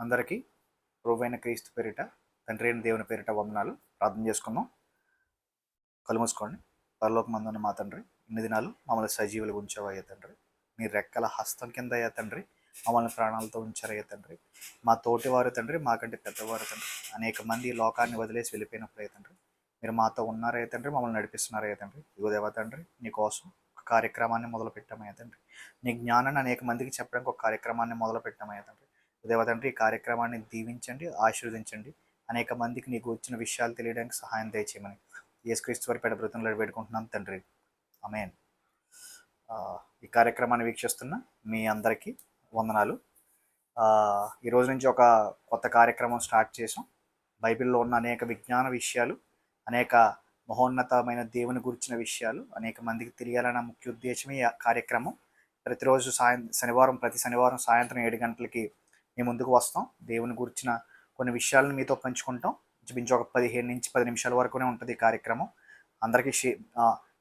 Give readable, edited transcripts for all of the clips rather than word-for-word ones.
అందరికీ ప్రభువైన క్రీస్తు పేరిట తండ్రి అయిన దేవుని పేరిట వందనాలు. ప్రార్థన చేసుకుందాం. కళ్ళు మూసుకోండి. పరలోకమందున్న మా తండ్రి, ఇన్ని దినాలు మమ్మల్ని సజీవులుగా ఉంచావయ్యా తండ్రి. నీ రెక్కల హస్తం కింద అయ్యా తండ్రి మమ్మల్ని ప్రాణాలతో ఉంచారయ్యా తండ్రి. మా తోటివారు తండ్రి, మాకంటే పెద్దవారు తండ్రి, అనేక మంది ఈ లోకాన్ని వదిలేసి వెళ్ళిపోయినప్పుడు అయ్యా తండ్రి మీరు మాతో ఉన్నారయ్యా తండ్రి, మమ్మల్ని నడిపిస్తున్నారయ్యా తండ్రి. ఇదిగో దేవా తండ్రి, నీకోసం ఒక కార్యక్రమాన్ని మొదలు పెట్టామయ్యా తండ్రి. నీ జ్ఞానాన్ని అనేక మందికి చెప్పడానికి ఒక కార్యక్రమాన్ని మొదలు పెట్టామయ్యా తండ్రి. దేవతండ్రి, ఈ కార్యక్రమాన్ని దీవించండి, ఆశీర్వదించండి. అనేక మందికి నీకు వచ్చిన విషయాలు తెలియడానికి సహాయం దయచేయమని యేసుక్రీస్తు వారి పేట బ్రతుకులు పెట్టుకుంటున్నాం తండ్రి. ఆమేన్. ఈ కార్యక్రమాన్ని వీక్షిస్తున్న మీ అందరికీ వందనాలు. ఈ రోజు నుంచి ఒక కొత్త కార్యక్రమం స్టార్ట్ చేసాం. బైబిల్లో ఉన్న అనేక విజ్ఞాన విషయాలు, అనేక మహోన్నతమైన దేవుని గురించిన విషయాలు అనేక మందికి తెలియాలన్న ముఖ్య ఉద్దేశమే ఈ కార్యక్రమం. ప్రతిరోజు ప్రతి శనివారం సాయంత్రం 7 గంటలకి మీ ముందుకు వస్తాం. దేవుని గురించిన కొన్ని విషయాలను మీతో పంచుకుంటాం. ఇంచుమించు ఒక 15 నుంచి 10 నిమిషాల వరకునే ఉంటుంది ఈ కార్యక్రమం. అందరికీ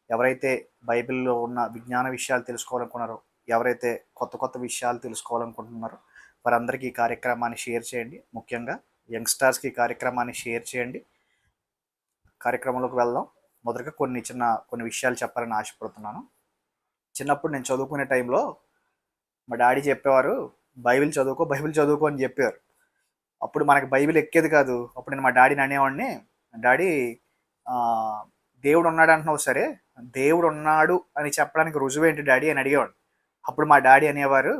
ఎవరైతే బైబిల్లో ఉన్న విజ్ఞాన విషయాలు తెలుసుకోవాలనుకున్నారో, ఎవరైతే కొత్త కొత్త విషయాలు తెలుసుకోవాలనుకుంటున్నారో వారందరికీ ఈ కార్యక్రమాన్ని షేర్ చేయండి. ముఖ్యంగా యంగ్స్టర్స్కి ఈ కార్యక్రమాన్ని షేర్ చేయండి. కార్యక్రమంలోకి వెళ్దాం. మొదటగా కొన్ని విషయాలు చెప్పాలని ఆశపడుతున్నాను. చిన్నప్పుడు నేను చదువుకునే టైంలో మా డాడీ చెప్పేవారు, బైబిల్ చదువుకో అని చెప్పారు. అప్పుడు మనకి బైబిల్ ఎక్కేది కాదు. అప్పుడు నేను మా డాడీని అనేవాడిని, డాడీ దేవుడు ఉన్నాడు అంటున్నావు, సరే దేవుడు ఉన్నాడు అని చెప్పడానికి రుజువు ఏంటి డాడీ అని అడిగేవాడు. అప్పుడు మా డాడీ అనేవారు,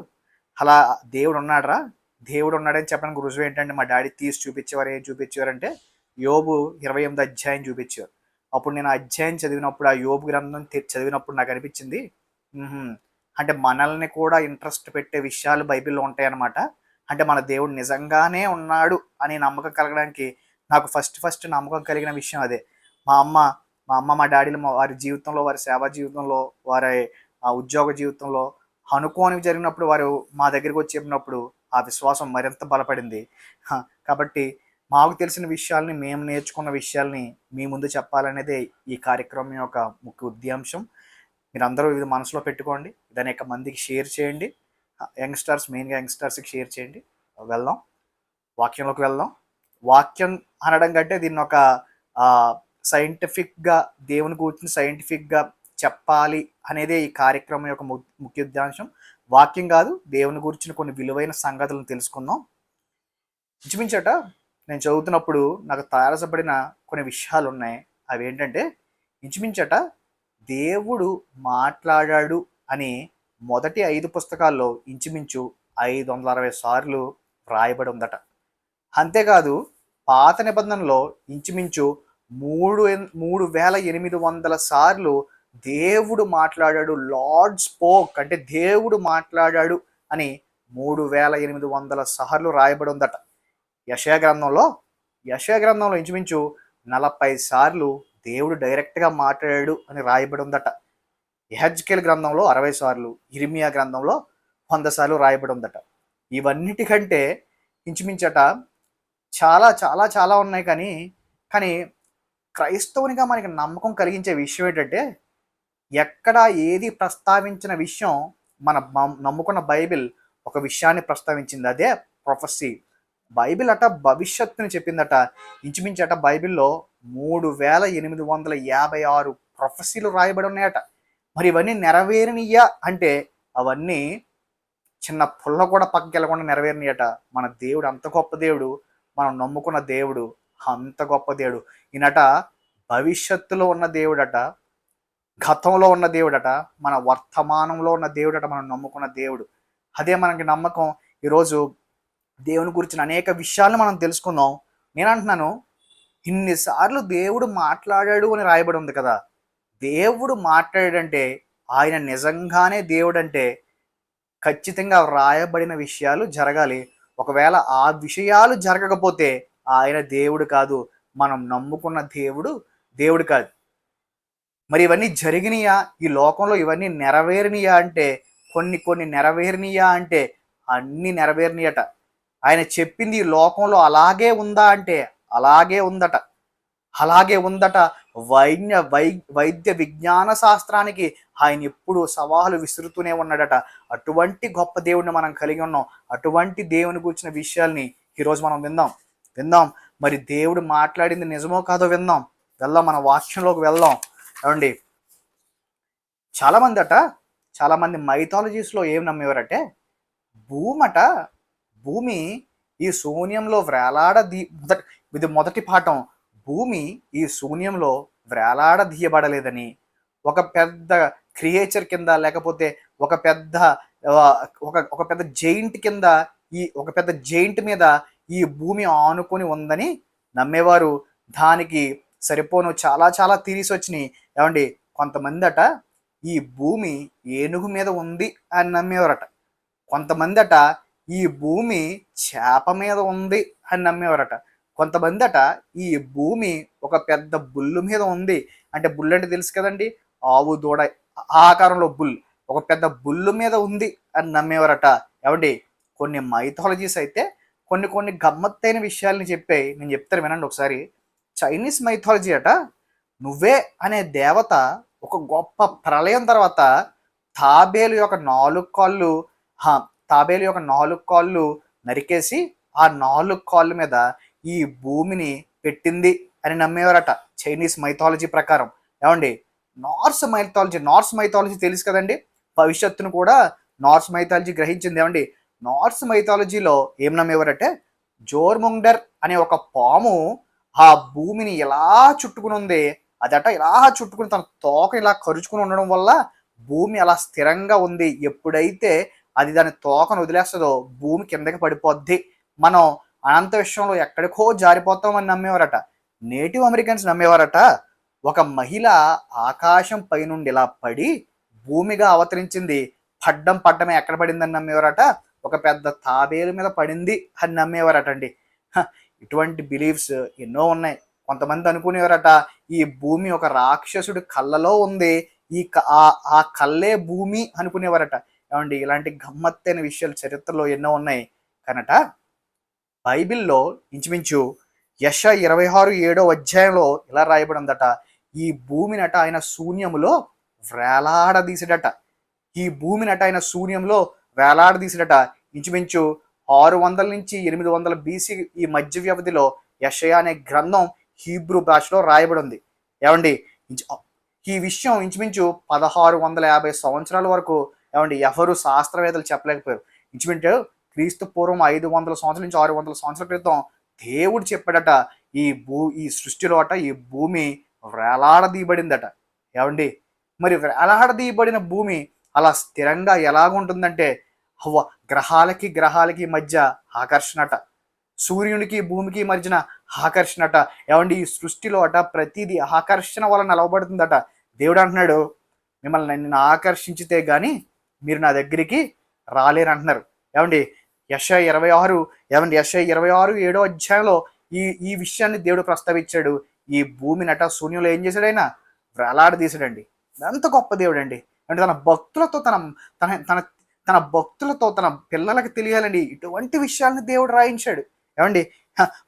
అలా దేవుడు ఉన్నాడని చెప్పడానికి రుజువు ఏంటంటే మా డాడీ తీసి చూపించేవారు. ఏం చూపించేవారంటే యోబు 28 అధ్యాయం చూపించారు. అప్పుడు నేను ఆ అధ్యాయం చదివినప్పుడు, ఆ యోబు గ్రంథం చదివినప్పుడు నాకు అనిపించింది, అంటే మనల్ని కూడా ఇంట్రెస్ట్ పెట్టే విషయాలు బైబిల్లో ఉంటాయన్నమాట. అంటే మన దేవుడు నిజంగానే ఉన్నాడు అని నమ్మకం కలగడానికి నాకు ఫస్ట్ నమ్మకం కలిగిన విషయం అదే. మా అమ్మ మా డాడీలు వారి జీవితంలో, వారి సేవా జీవితంలో, వారి ఉద్యోగ జీవితంలో అనుకోనివి జరిగినప్పుడు వారు మా దగ్గరికి వచ్చి చెప్పినప్పుడు ఆ విశ్వాసం మరింత బలపడింది. కాబట్టి మాకు తెలిసిన విషయాల్ని, మేము నేర్చుకున్న విషయాల్ని మీ ముందు చెప్పాలనేదే ఈ కార్యక్రమం యొక్క ముఖ్య ఉద్దేశం. మీరందరూ ఇది మనసులో పెట్టుకోండి. ఇది అనేక మందికి షేర్ చేయండి. మెయిన్గా యంగ్స్టర్స్కి షేర్ చేయండి. వాక్యంలోకి వెళ్దాం. వాక్యం అనడం కంటే దీన్ని ఒక సైంటిఫిక్గా, దేవుని గురించి సైంటిఫిక్గా చెప్పాలి అనేదే ఈ కార్యక్రమం యొక్క ముఖ్య ఉద్దేశం. వాక్యం కాదు, దేవుని గురించిన కొన్ని విలువైన సంగతులను తెలుసుకుందాం. ఇంచుమించట నేను చదువుతున్నప్పుడు నాకు తారసపడిన కొన్ని విషయాలు ఉన్నాయి. అవి ఏంటంటే, ఇంచుమించట దేవుడు మాట్లాడాడు అని మొదటి 5 పుస్తకాల్లో ఇంచుమించు 560 సార్లు రాయబడి ఉందట. అంతేకాదు పాత నిబంధనలో ఇంచుమించు 3800 సార్లు దేవుడు మాట్లాడాడు, లార్డ్ స్పోక్ అంటే దేవుడు మాట్లాడాడు అని 3800 సార్లు రాయబడి ఉందట. యెషయా గ్రంథంలో ఇంచుమించు 40 సార్లు దేవుడు డైరెక్ట్గా మాట్లాడాడు అని రాయబడి ఉందట. యెహెజ్కేలు గ్రంథంలో 60 సార్లు, ఇర్మియా గ్రంథంలో 100 సార్లు రాయబడి ఉందట. ఇవన్నిటికంటే ఇంచుమించట చాలా చాలా చాలా ఉన్నాయి. కానీ క్రైస్తవునిగా మనకి నమ్మకం కలిగించే విషయం ఏంటంటే, ఎక్కడ ఏది ప్రస్తావించిన విషయం మన నమ్ముకున్న బైబిల్ ఒక విషయాన్ని ప్రస్తావించింది, అదే ప్రొఫెసీ. బైబిల్ అట భవిష్యత్తుని చెప్పిందట. ఇంచుమించట బైబిల్లో 3856 ప్రొఫెసీలు రాయబడి ఉన్నాయట. మరి ఇవన్నీ నెరవేరినయ్యా అంటే అవన్నీ చిన్న పుల్ల కూడా పక్కకి వెళ్ళకుండా నెరవేరినయట. మన దేవుడు అంత గొప్ప దేవుడు, మనం నమ్ముకున్న దేవుడు అంత గొప్ప దేవుడు. ఈయనట భవిష్యత్తులో ఉన్న దేవుడట, గతంలో ఉన్న దేవుడట, మన వర్తమానంలో ఉన్న దేవుడట, మనం నమ్ముకున్న దేవుడు. అదే మనకి నమ్మకం. ఈరోజు దేవుని గురించిన అనేక విషయాలను మనం తెలుసుకుందాం. నేను అంటున్నాను, ఇన్నిసార్లు దేవుడు మాట్లాడాడు అని రాయబడి ఉంది కదా. దేవుడు మాట్లాడాడంటే ఆయన నిజంగానే దేవుడు అంటే ఖచ్చితంగా రాయబడిన విషయాలు జరగాలి. ఒకవేళ ఆ విషయాలు జరగకపోతే ఆయన దేవుడు కాదు, మనం నమ్ముకున్న దేవుడు కాదు. మరి ఇవన్నీ జరిగినాయా, ఈ లోకంలో ఇవన్నీ నెరవేరినయా అంటే కొన్ని నెరవేరినయా అంటే అన్నీ నెరవేరినయట. ఆయన చెప్పింది ఈ లోకంలో అలాగే ఉందా అంటే అలాగే ఉందట. వైద్య విజ్ఞాన శాస్త్రానికి ఆయన ఎప్పుడు సవాలు విసురుతూనే ఉన్నాడట. అటువంటి గొప్ప దేవుడిని మనం కలిగి ఉన్నాం. అటువంటి దేవుని గురించిన విషయాల్ని ఈరోజు మనం విందాం మరి దేవుడు మాట్లాడింది నిజమో కాదో వెళ్దాం మన వాక్యంలోకి వెళ్దాం. ఏమండి, చాలామంది మైథాలజీస్లో ఏం నమ్మేవారంటే భూమి ఈ శూన్యంలో ఇది మొదటి పాఠం. భూమి ఈ శూన్యంలో వేలాడదీయబడలేదని, ఒక పెద్ద క్రియేచర్ కింద, లేకపోతే ఒక పెద్ద ఒక పెద్ద జైంట్ కింద, ఒక పెద్ద జైంట్ మీద ఈ భూమి ఆనుకొని ఉందని నమ్మేవారు. దానికి సరిపోను చాలా చాలా థియరీస్ వచ్చినాయి. ఏమండి, కొంతమంది ఈ భూమి ఏనుగు మీద ఉంది అని నమ్మేవారట. కొంతమంది ఈ భూమి చేప మీద ఉంది అని నమ్మేవారట. కొంతమంది ఈ భూమి ఒక పెద్ద బుల్లు మీద ఉంది. అంటే బుల్ అంటే తెలుసు కదండి, ఆవు దూడ ఆకారంలో బుల్, ఒక పెద్ద బుల్లు మీద ఉంది అని నమ్మేవారట. ఏమండి, కొన్ని మైథాలజీస్ అయితే కొన్ని గమ్మత్తైన విషయాలని చెప్పాయి. నేను చెప్తాను వినండి ఒకసారి. చైనీస్ మైథాలజీ నువ్వే అనే దేవత ఒక గొప్ప ప్రళయం తర్వాత తాబేలు యొక్క 4 కాళ్ళు నరికేసి ఆ 4 కాళ్ళ మీద ఈ భూమిని పెట్టింది అని నమ్మేవారట చైనీస్ మైథాలజీ ప్రకారం. ఏమండి, నార్స్ మైథాలజీ తెలుసు కదండి, భవిష్యత్తును కూడా నార్స్ మైథాలజీ గ్రహించింది. ఏమండి, నార్స్ మైథాలజీలో ఏం నమ్మేవారంటే జోర్ముంగ్డర్ అనే ఒక పాము ఆ భూమిని ఎలా చుట్టుకుని ఉంది, ఇలా చుట్టుకుని తన తోకని ఇలా కరుచుకుని ఉండడం వల్ల భూమి అలా స్థిరంగా ఉంది. ఎప్పుడైతే అది దాని తోకను వదిలేస్తుందో భూమి కిందకి పడిపోద్ది, మనం అనంత విషయంలో ఎక్కడికో జారిపోతామని నమ్మేవారట. నేటివ్ అమెరికన్స్ నమ్మేవారట ఒక మహిళ ఆకాశం పైనుండి ఇలా పడి భూమిగా అవతరించింది. పడ్డమే ఎక్కడ పడిందని నమ్మేవారట, ఒక పెద్ద తాబేలు మీద పడింది అని నమ్మేవారట అండి. ఇటువంటి బిలీఫ్స్ ఎన్నో ఉన్నాయి. కొంతమంది అనుకునేవారట ఈ భూమి ఒక రాక్షసుడి కళ్ళలో ఉంది, ఆ కళ్ళే భూమి అనుకునేవారట. ఏమండి, ఇలాంటి గమ్మత్తైన విషయాలు చరిత్రలో ఎన్నో ఉన్నాయి. కనుక బైబిల్లో ఇంచుమించు యెషయా 26:7 ఇలా రాయబడిందట, ఈ భూమినట ఆయన శూన్యములో వేలాడదీసిడట. ఈ భూమినట ఆయన శూన్యంలో వేలాడదీసిడట. ఇంచుమించు 600 నుంచి 800 BC ఈ మధ్య వ్యవధిలో యెషయా అనే గ్రంథం హీబ్రూ భాషలో రాయబడి ఉంది. ఏమండి, ఈ విషయం ఇంచుమించు 1650 సంవత్సరాల వరకు ఏమండి ఎవరు శాస్త్రవేత్తలు చెప్పలేకపోయారు. ఇంచుమించు క్రీస్తు పూర్వం 500 సంవత్సరాల నుంచి 600 సంవత్సరాల క్రితం దేవుడు చెప్పాడట ఈ సృష్టిలో ఈ భూమి వేలాడదీయబడిందట. ఏమండి, మరి వేలాడదీయబడిన భూమి అలా స్థిరంగా ఎలాగుంటుందంటే గ్రహాలకి మధ్య ఆకర్షణట, సూర్యునికి భూమికి మధ్యన ఆకర్షణట. ఏమండి, ఈ సృష్టిలో ప్రతిదీ ఆకర్షణ వల్ల నిలవబడుతుందట. దేవుడు అంటున్నాడు, మిమ్మల్ని నేను ఆకర్షించితే గాని మీరు నా దగ్గరికి రాలేరు అంటున్నారు. ఏమండి, యెషయా 26:7 ఈ విషయాన్ని దేవుడు ప్రస్తావించాడు. ఈ భూమినట శూన్యంలో ఏం చేశాడు, ఆయన వేలాడదీశాడండి. ఎంత గొప్ప దేవుడు అండి. అంటే తన భక్తులతో తన భక్తులతో తన పిల్లలకి తెలియాలండి ఇటువంటి విషయాన్ని దేవుడు రాయించాడు. ఏమండి,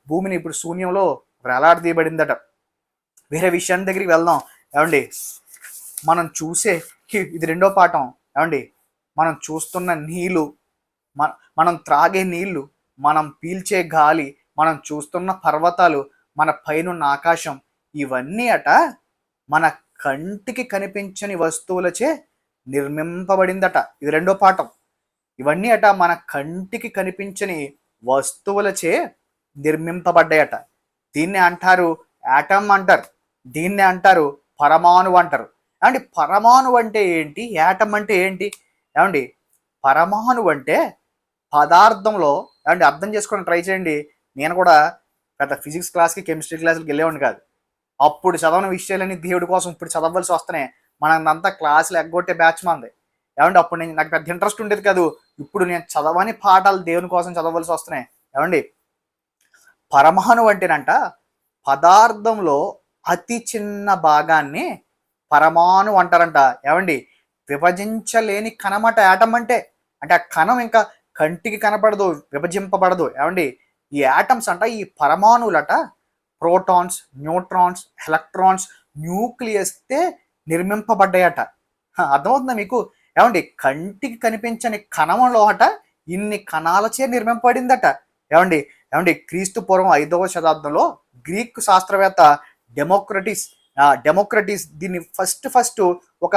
భూమిని ఇప్పుడు శూన్యంలో వేలాడదీయబడిందట. వేరే విషయాన్ని దగ్గరికి వెళ్దాం. ఏమండి, మనం చూసే ఇది 2వ పాఠం. ఏమండి, మనం చూస్తున్న నీళ్ళు, మనం త్రాగే నీళ్లు, మనం పీల్చే గాలి, మనం చూస్తున్న పర్వతాలు, మన పైనున్న ఆకాశం, ఇవన్నీ మన కంటికి కనిపించని వస్తువులచే నిర్మింపబడిందట. ఇది 2వ పాఠం. ఇవన్నీ మన కంటికి కనిపించని వస్తువులచే నిర్మింపబడ్డాయట. దీన్నే అంటారు యాటమ్ అంటారు, దీన్నే అంటారు పరమాణువు అంటారు. ఏమండి, పరమాణువు అంటే ఏంటి, యాటమ్ అంటే ఏంటి? ఏమండి, పరమాణువు అంటే పదార్థంలో, ఏమండి అర్థం చేసుకొని ట్రై చేయండి. నేను కూడా పెద్ద ఫిజిక్స్ క్లాస్కి కెమిస్ట్రీ క్లాసులకి వెళ్ళేవాడిని కాదు. అప్పుడు చదవని విషయాలన్నీ దేవుడి కోసం ఇప్పుడు చదవలసి వస్తున్నాయి. మనంతా క్లాసులు ఎగ్గొట్టే బ్యాచ్ మంది. ఏమండి, అప్పుడు నాకు పెద్ద ఇంట్రెస్ట్ ఉండేది కాదు. ఇప్పుడు నేను చదవని పాఠాలు దేవుని కోసం చదవలసి వస్తున్నాయి. ఏమండి, పరమాణువు అంటేనంట పదార్థంలో అతి చిన్న భాగాన్ని పరమాణువు అంటారంట. ఏమండి, విభజించలేని కణమట యాటమ్ అంటే ఆ కణం ఇంకా కంటికి కనపడదు, విభజింపబడదు. ఏమండి, ఈ యాటమ్స్ ఈ పరమాణువులట ప్రోటాన్స్, న్యూట్రాన్స్, ఎలక్ట్రాన్స్, న్యూక్లియస్తే నిర్మింపబడ్డాయట. అర్థమవుతుందా మీకు? ఏమండి, కంటికి కనిపించని కణంలో ఇన్ని కణాలచే నిర్మింపబడిందట. ఏమండి, ఏమండి క్రీస్తు పూర్వం 5వ శతాబ్దంలో గ్రీక్ శాస్త్రవేత్త డెమోక్రటిస్ డెమోక్రటిస్ దీన్ని ఫస్ట్ ఒక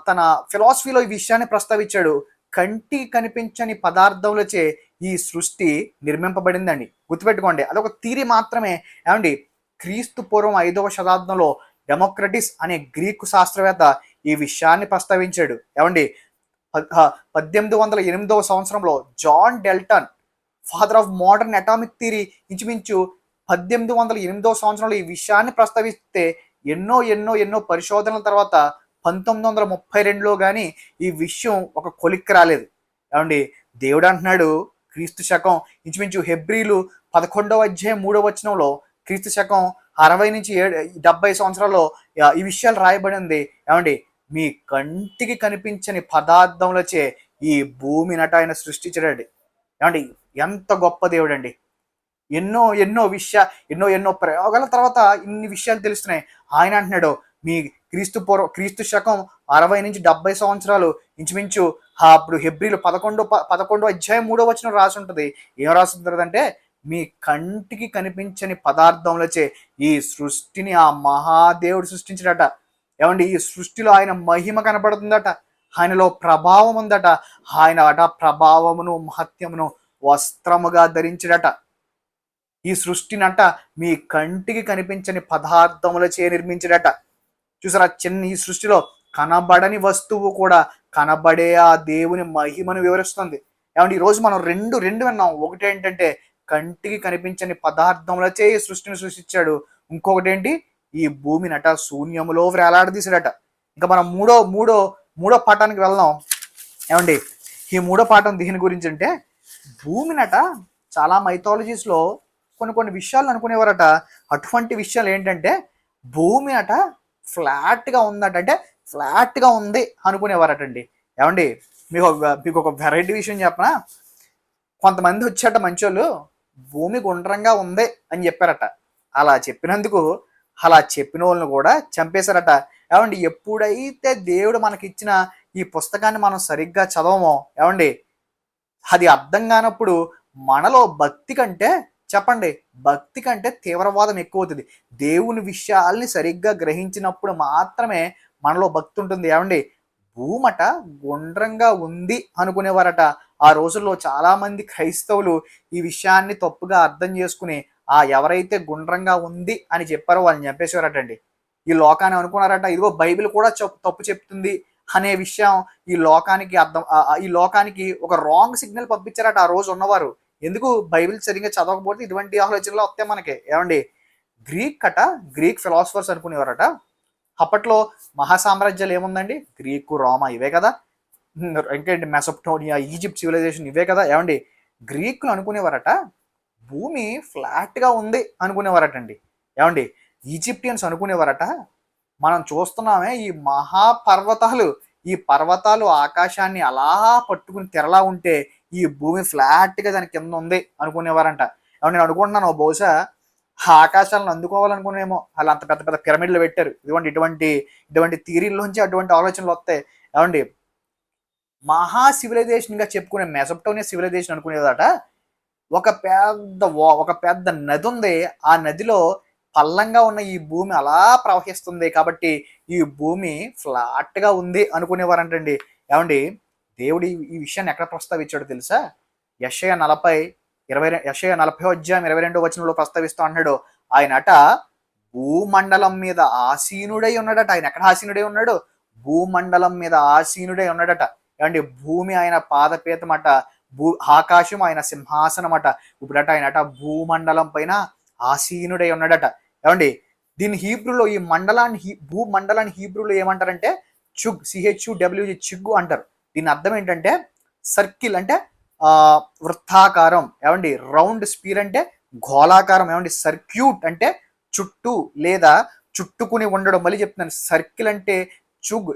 తన ఫిలాసఫీలో ఈ విషయాన్ని ప్రస్తావించాడు. కంటి కనిపించని పదార్థములచే ఈ సృష్టి నిర్మింపబడిందండి. గుర్తుపెట్టుకోండి, అదొక థియరీ మాత్రమే. ఏమండి క్రీస్తు పూర్వం 5వ శతాబ్దంలో డెమోక్రటిస్ అనే గ్రీకు శాస్త్రవేత్త ఈ విషయాన్ని ప్రస్తావించాడు. ఏమండి 1808వ సంవత్సరంలో John Dalton, father of modern atomic theory, ఇంచుమించు 1808వ సంవత్సరంలో ఈ విషయాన్ని ప్రస్తావిస్తే ఎన్నో ఎన్నో ఎన్నో పరిశోధనల తర్వాత 1932లో కానీ ఈ విషయం ఒక కొలిక్కి రాలేదు. ఏమండి దేవుడు అంటున్నాడు క్రీస్తు శకం ఇంచుమించు హెబ్రీలు 11వ అధ్యాయం 3వ వచనంలో క్రీస్తు శకం 60 నుంచి 70 సంవత్సరాల్లో ఈ విషయాలు రాయబడింది. ఏమండి మీ కంటికి కనిపించని పదార్థములచే ఈ భూమినట ఆయన సృష్టించాడండి. ఏమండి ఎంత గొప్ప దేవుడు అండి. ఎన్నో ఎన్నో ఎన్నో ప్రయోగాల తర్వాత ఇన్ని విషయాలు తెలుస్తున్నాయి. ఆయన అంటున్నాడు మీ క్రీస్తు శకం 60 నుంచి 70 సంవత్సరాలు ఇంచుమించు అప్పుడు హెబ్రీలు 11 అధ్యాయం 3వ వచనం రాసి ఉంటుంది. ఏం రాసి ఉంటుందంటే మీ కంటికి కనిపించని పదార్థములచే ఈ సృష్టిని ఆ మహాదేవుడు సృష్టించాడట. ఏమండి ఈ సృష్టిలో ఆయన మహిమ కనపడుతుందట, ఆయనలో ప్రభావం ఉందట, ఆయన అట ప్రభావమును మహత్యమును వస్త్రముగా ధరించడట. ఈ సృష్టినంట మీ కంటికి కనిపించని పదార్థములచే నిర్మించడట. చూసారా, ఈ సృష్టిలో కనబడని వస్తువు కూడా కనబడే ఆ దేవుని మహిమను వివరిస్తుంది. ఏమంటే ఈరోజు మనం రెండు విన్నాం. ఒకటి ఏంటంటే కంటికి కనిపించని పదార్థములచే ఈ సృష్టిని సృష్టించాడు. ఇంకొకటి ఏంటి, ఈ భూమినట శూన్యములో వేలాడదీసాడట. ఇంకా మనం మూడో పాఠానికి వెళ్దాం. ఏమండి ఈ మూడో పాఠం దీని గురించి అంటే భూమినట చాలా మైథాలజీస్లో కొన్ని విషయాలు అనుకునేవారట. అటువంటి విషయాలు ఏంటంటే భూమి అట ఫ్లాట్గా ఉందట, అంటే ఫ్లాట్గా ఉంది అనుకునేవారటండి. ఏమండి మీకు ఒక వెరైటీ విషయం చెప్పనా, కొంతమంది వచ్చాట మంచోళ్ళు భూమి గుండ్రంగా ఉంది అని చెప్పారట. అలా చెప్పినందుకు అలా చెప్పిన వాళ్ళని కూడా చంపేశారట. ఏమండి ఎప్పుడైతే దేవుడు మనకిచ్చిన ఈ పుస్తకాన్ని మనం సరిగ్గా చదవమో ఏమండి అది అర్థం కానప్పుడు మనలో భక్తి కంటే తీవ్రవాదం ఎక్కువ అవుతుంది. దేవుని విషయాల్ని సరిగ్గా గ్రహించినప్పుడు మాత్రమే మనలో భక్తి ఉంటుంది. ఏమండి భూమట గుండ్రంగా ఉంది అనుకునేవారట. ఆ రోజుల్లో చాలా మంది క్రైస్తవులు ఈ విషయాన్ని తప్పుగా అర్థం చేసుకుని ఎవరైతే గుండ్రంగా ఉంది అని చెప్పారో వాళ్ళని చంపేసేవారటండి. ఈ లోకాన్ని అనుకున్నారట ఇదిగో బైబిల్ కూడా తప్పు చెప్తుంది అనే విషయం ఈ లోకానికి ఒక రాంగ్ సిగ్నల్ పంపించారట ఆ రోజు ఉన్నవారు. ఎందుకు బైబిల్ సరిగ్గా చదవకపోతే ఇటువంటి ఆలోచనలు వస్తాయి మనకి. ఏమండి గ్రీక్ ఫిలాసఫర్స్ అనుకునేవారట అప్పట్లో మహాసామ్రాజ్యాలు ఏముందండి, గ్రీకు, రోమా ఇవే కదా, ఇంకేంటి మెసోపోటేమియా, ఈజిప్ట్ సివిలైజేషన్ ఇవే కదా. ఏమండి గ్రీకులు అనుకునేవారట భూమి ఫ్లాట్గా ఉంది అనుకునేవారటండి. ఏమండి ఈజిప్టియన్స్ అనుకునేవారట మనం చూస్తున్నామే ఈ ఈ పర్వతాలు ఆకాశాన్ని అలా పట్టుకుని తెరలా ఉంటే ఈ భూమి ఫ్లాట్గా దాని కింద ఉంది అనుకునేవారంట. ఏమన్నా నేను అనుకుంటున్నాను బహుశా ఆకాశాలను అందుకోవాలనుకునేమో అలా అంత పెద్ద పెద్ద పిరమిడ్లు పెట్టారు. ఇటువంటి థియరీల్లోంచి అటువంటి ఆలోచనలు వస్తాయి. ఏమండి మహా సివిలైజేషన్గా చెప్పుకునే మెసోపోటేమియా సివిలైజేషన్ అనుకునేదట ఒక పెద్ద నది ఉంది, ఆ నదిలో పల్లంగా ఉన్న ఈ భూమి అలా ప్రవహిస్తుంది కాబట్టి ఈ భూమి ఫ్లాట్గా ఉంది అనుకునేవారంటండి. ఏమండి దేవుడు ఈ విషయాన్ని ఎక్కడ ప్రస్తావించాడో తెలుసా, యెషయా 40వ అధ్యాయం 22వ వచనంలో ప్రస్తావిస్తూ అంటున్నాడు. ఆయనట భూమండలం మీద ఆసీనుడై ఉన్నాడట. ఆయన ఎక్కడ ఆసీనుడై ఉన్నాడు, భూమండలం మీద ఆసీనుడై ఉన్నాడట. ఏమండి భూమి ఆయన పాదపీతమట, ఆకాశం ఆయన సింహాసనమట. ఇప్పుడట ఆయనట భూమండలం పైన ఆసీనుడై ఉన్నాడట. ఏమండి దీని హీబ్రూలో ఈ భూమండలాన్ని హీబ్రూలో ఏమంటారంటే చుగ్, CHUWG చిగ్గు అంటారు. దీని అర్థం ఏంటంటే సర్కిల్ అంటే వృత్తాకారం, ఏమండి రౌండ్, స్పీర్ అంటే గోళాకారం, ఏమండి సర్క్యూట్ అంటే చుట్టూ లేదా చుట్టుకుని ఉండడం. మళ్ళీ చెప్తున్నాను, సర్కిల్ అంటే చుగ్,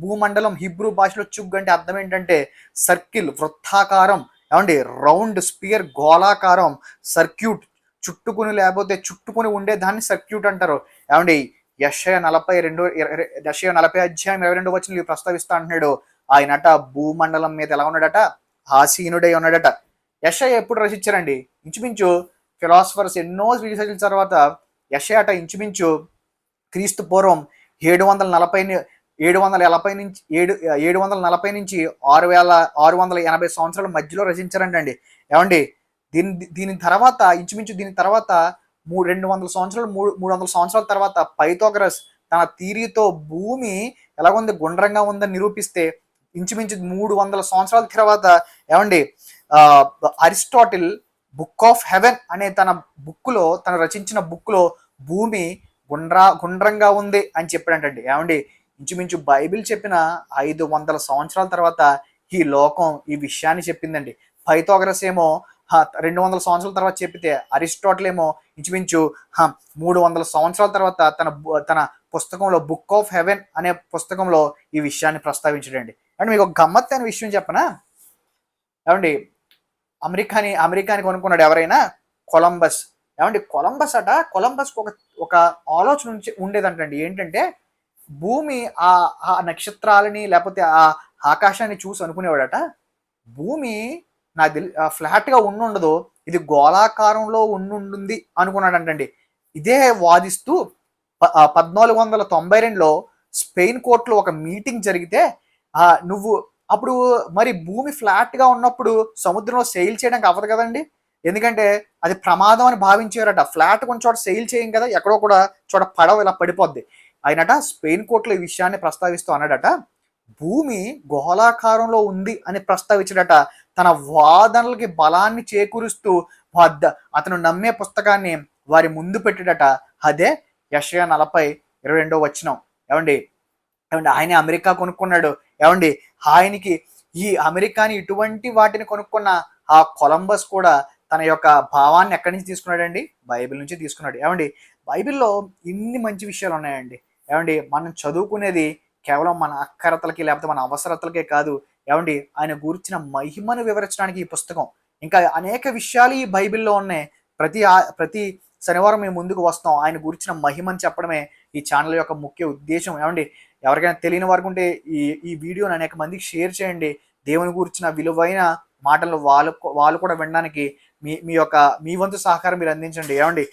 భూమండలం హీబ్రూ భాషలో చుగ్ అంటే అర్థం ఏంటంటే సర్కిల్, వృత్తాకారం, ఏమండి రౌండ్, స్పియర్ గోళాకారం, సర్క్యూట్ చుట్టుకుని లేకపోతే చుట్టుకుని ఉండే దాన్ని సర్క్యూట్ అంటారు. ఏమండి యెషయా 40 అధ్యాయం 22 వచనం ప్రస్తావిస్తా అంటున్నాడు. ఆయనట భూమండలం మీద ఎలా ఉన్నాడట, ఆసీనుడై ఉన్నాడట. యెషయా ఎప్పుడు రచించారండి? ఇంచుమించు ఫిలాసఫర్స్ ఎన్నో రీసెర్చ్ల తర్వాత యెషయా అట ఇంచుమించు క్రీస్తు పూర్వం 740 740 నుంచి 740 నుంచి 6680 సంవత్సరాల మధ్యలో రచించారంటండి. ఏమండి? దీని దీని తర్వాత ఇంచుమించు దీని తర్వాత 200 సంవత్సరాలు 300 సంవత్సరాల తర్వాత పైథాగరస్ తన థియరీతో భూమి ఎలాగుంది, గుండ్రంగా ఉందని నిరూపిస్తే ఇంచుమించు 300 సంవత్సరాల తర్వాత ఏమండి అరిస్టాటిల్ బుక్ ఆఫ్ హెవెన్ అనే తను రచించిన బుక్లో భూమి గుండ్రంగా ఉంది అని చెప్పాడంటండి. ఏమండి ఇంచుమించు బైబిల్ చెప్పిన 500 సంవత్సరాల తర్వాత ఈ లోకం ఈ విషయాన్ని చెప్పిందండి. పైథాగరస్ ఏమో 200 సంవత్సరాల తర్వాత చెప్పితే అరిస్టాటిల్ ఏమో ఇంచుమించు 300 సంవత్సరాల తర్వాత తన పుస్తకంలో బుక్ ఆఫ్ హెవెన్ అనే పుస్తకంలో ఈ విషయాన్ని ప్రస్తావించడండి. అంటే మీకు ఒక గమ్మత్తైన విషయం చెప్పనా? ఏమండి అమెరికాని కొనుక్కున్నాడు ఎవరైనా, కొలంబస్. ఏమండి కొలంబస్ ఒక ఆలోచన ఉండేదంటండి. ఏంటంటే భూమి ఆ నక్షత్రాలని లేకపోతే ఆ ఆకాశాన్ని చూసి అనుకునేవాడట, భూమి నాకు ఫ్లాట్గా ఉండదు, ఇది గోళాకారంలో ఉండుంది అనుకున్నాడంటండి. ఇదే వాదిస్తూ 1492లో స్పెయిన్ కోర్టులో ఒక మీటింగ్ జరిగితే నువ్వు అప్పుడు మరి భూమి ఫ్లాట్గా ఉన్నప్పుడు సముద్రంలో సెయిల్ చేయడానికి అవ్వదు కదండి, ఎందుకంటే అది ప్రమాదం అని భావించారట. ఫ్లాట్ కొంచెం చోట సెయిల్ చేయం కదా, ఎక్కడో కూడా చోట పడవ ఇలా పడిపోద్ది. ఆయనట స్పెయిన్ కోర్టులో ఈ విషయాన్ని ప్రస్తావిస్తూ అన్నాడట, భూమి గోళాకారంలో ఉంది అని ప్రస్తావించాడట. తన వాదనలకి బలాన్ని చేకూరుస్తూ అతను నమ్మే పుస్తకాన్ని వారి ముందు పెట్టాడట. అదే యెషయా 40:22 వచనం. ఏమండి ఆయన అమెరికా కొనుక్కున్నాడు. ఏమండి ఆయనకి ఈ అమెరికాని ఇటువంటి వాటిని కొనుక్కున్న ఆ కొలంబస్ కూడా తన యొక్క భావాన్ని ఎక్కడి నుంచి తీసుకున్నాడండి? బైబిల్ నుంచి తీసుకున్నాడు. ఏమండి బైబిల్లో ఇన్ని మంచి విషయాలు ఉన్నాయండి. ఏమండి మనం చదువుకునేది కేవలం మన అక్కరతలకి లేకపోతే మన అవసరతలకే కాదు. ఏమండి ఆయన గూర్చిన మహిమను వివరించడానికి ఈ పుస్తకం, ఇంకా అనేక విషయాలు ఈ బైబిల్లో ఉన్నాయి. ప్రతి శనివారం మేము ముందుకు వస్తాం. ఆయన గురించిన మహిమని చెప్పడమే ఈ ఛానల్ యొక్క ముఖ్య ఉద్దేశం. ఏమండి ఎవరికైనా తెలియని వారికి ఉంటే ఈ వీడియోని అనేక మందికి షేర్ చేయండి. దేవుని గురించిన విలువైన మాటలు వాళ్ళు కూడా వినడానికి మీ వంతు సహకారం మీరు అందించండి. ఏమండి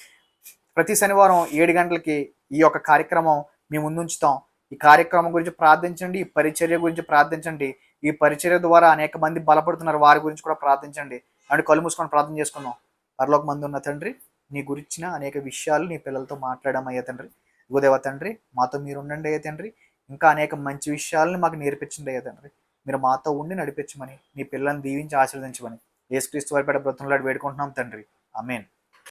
ప్రతి శనివారం 7 గంటలకి ఈ యొక్క కార్యక్రమం మీ ముందుంచుతాం. ఈ కార్యక్రమం గురించి ప్రార్థించండి, ఈ పరిచర్య గురించి ప్రార్థించండి. ఈ పరిచర్య ద్వారా అనేక మంది బలపడుతున్నారు, వారి గురించి కూడా ప్రార్థించండి. అంటే కళ్ళు మూసుకొని ప్రార్థన చేసుకుందాం. పరలోకమందు ఉన్న తండ్రి, నీ గురించిన అనేక విషయాలు నీ పిల్లలతో మాట్లాడమయ్యా తండ్రి. గుదేవ తండ్రి, మాతో మీరు ఉండండి అయ్యా తండ్రి. ఇంకా అనేక మంచి విషయాలను మాకు నేర్పించండి అయ్యా తండ్రి. మీరు మాతో ఉండి నడిపించమని, మీ పిల్లల్ని దీవించి ఆశీర్వదించమని యేసుక్రీస్తు వారి పేర బ్రతుకులాడి వేడుకుంటున్నాం తండ్రి. ఆమేన్.